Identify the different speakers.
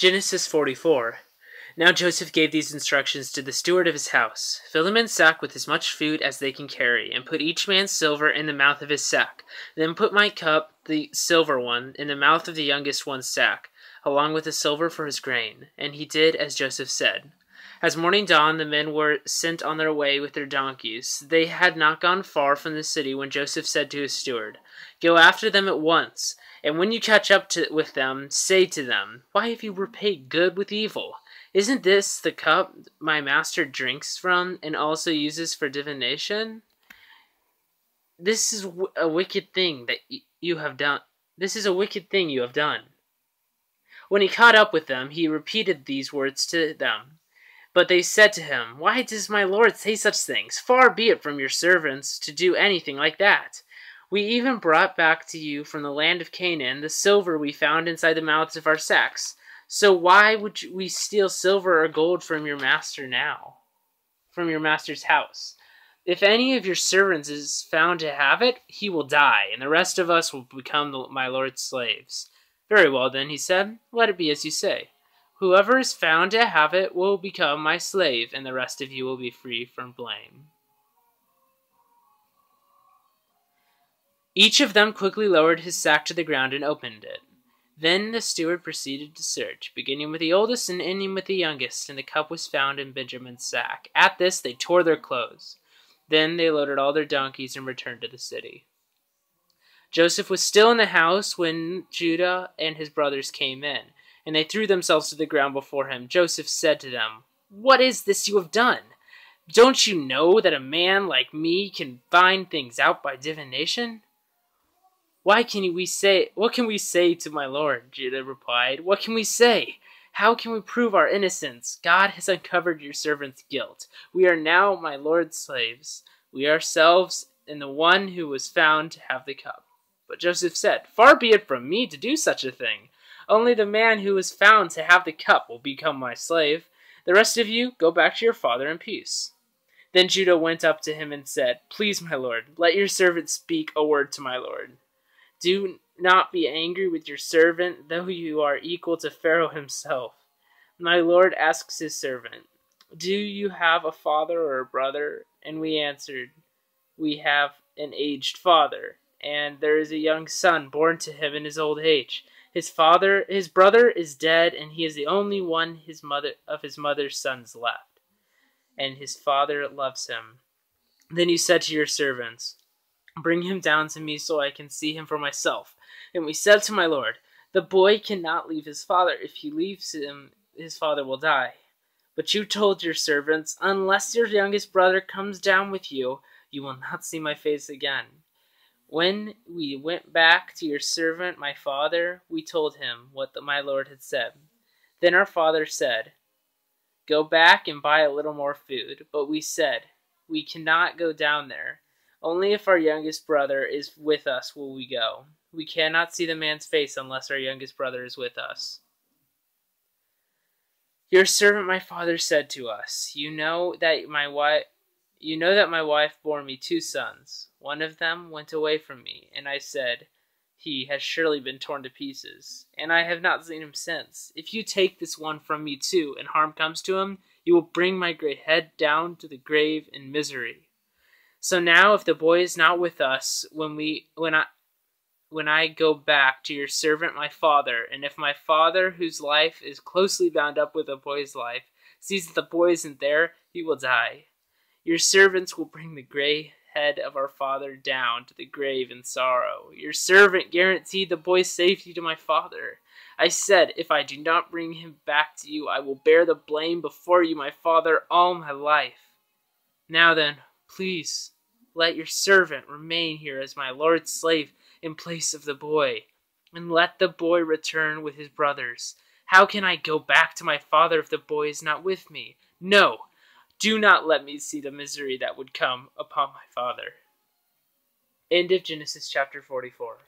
Speaker 1: Genesis 44. Now Joseph gave these instructions to the steward of his house. Fill the men's sack with as much food as they can carry, and put each man's silver in the mouth of his sack. Then put my cup, the silver one, in the mouth of the youngest one's sack, along with the silver for his grain. And he did as Joseph said. As morning dawned, the men were sent on their way with their donkeys. They had not gone far from the city when Joseph said to his steward, "Go after them at once. And when you catch up with them, say to them, 'Why have you repaid good with evil? Isn't this the cup my master drinks from and also uses for divination? This is a wicked thing that you have done. This is a wicked thing you have done.'" When he caught up with them, he repeated these words to them. But they said to him, "Why does my lord say such things? Far be it from your servants to do anything like that. We even brought back to you from the land of Canaan the silver we found inside the mouths of our sacks. So why would we steal silver or gold from your master now, from your master's house? If any of your servants is found to have it, he will die, and the rest of us will become my lord's slaves." "Very well, then," he said, "let it be as you say. Whoever is found to have it will become my slave, and the rest of you will be free from blame." Each of them quickly lowered his sack to the ground and opened it. Then the steward proceeded to search, beginning with the oldest and ending with the youngest, and the cup was found in Benjamin's sack. At this they tore their clothes. Then they loaded all their donkeys and returned to the city. Joseph was still in the house when Judah and his brothers came in, and they threw themselves to the ground before him. Joseph said to them, "What is this you have done? Don't you know that a man like me can find things out by divination?" What can we say to my lord?" Judah replied. "What can we say? How can we prove our innocence? God has uncovered your servant's guilt. We are now my lord's slaves, we ourselves and the one who was found to have the cup." But Joseph said, "Far be it from me to do such a thing. Only the man who was found to have the cup will become my slave. The rest of you go back to your father in peace." Then Judah went up to him and said, "Please, my lord, let your servant speak a word to my lord. Do not be angry with your servant, though you are equal to Pharaoh himself." My lord asks his servant, "Do you have a father or a brother?" And we answered, "We have an aged father, and there is a young son born to him in his old age. His brother is dead, and he is the only one of his mother's sons left, and his father loves him." Then you said to your servants, "Bring him down to me so I can see him for myself." And we said to my lord, "The boy cannot leave his father. If he leaves him, his father will die." But you told your servants, "Unless your youngest brother comes down with you, you will not see my face again." When we went back to your servant, my father, we told him what my lord had said. Then our father said, "Go back and buy a little more food." But we said, "We cannot go down there. Only if our youngest brother is with us will we go. We cannot see the man's face unless our youngest brother is with us." Your servant my father said to us, You know that my wife bore me 2 sons. One of them went away from me, and I said, He has surely been torn to pieces, and I have not seen him since. If you take this one from me too, and harm comes to him, you will bring my gray head down to the grave in misery. So now, if the boy is not with us when I go back to your servant my father, and if my father, whose life is closely bound up with the boy's life, sees that the boy isn't there, he will die. Your servants will bring the gray head of our father down to the grave in sorrow. Your servant guaranteed the boy's safety to my father. I said, if I do not bring him back to you, I will bear the blame before you, my father, all my life. Now then, please, let your servant remain here as my lord's slave in place of the boy, and let the boy return with his brothers. How can I go back to my father if the boy is not with me? No, do not let me see the misery that would come upon my father. End of Genesis chapter 44.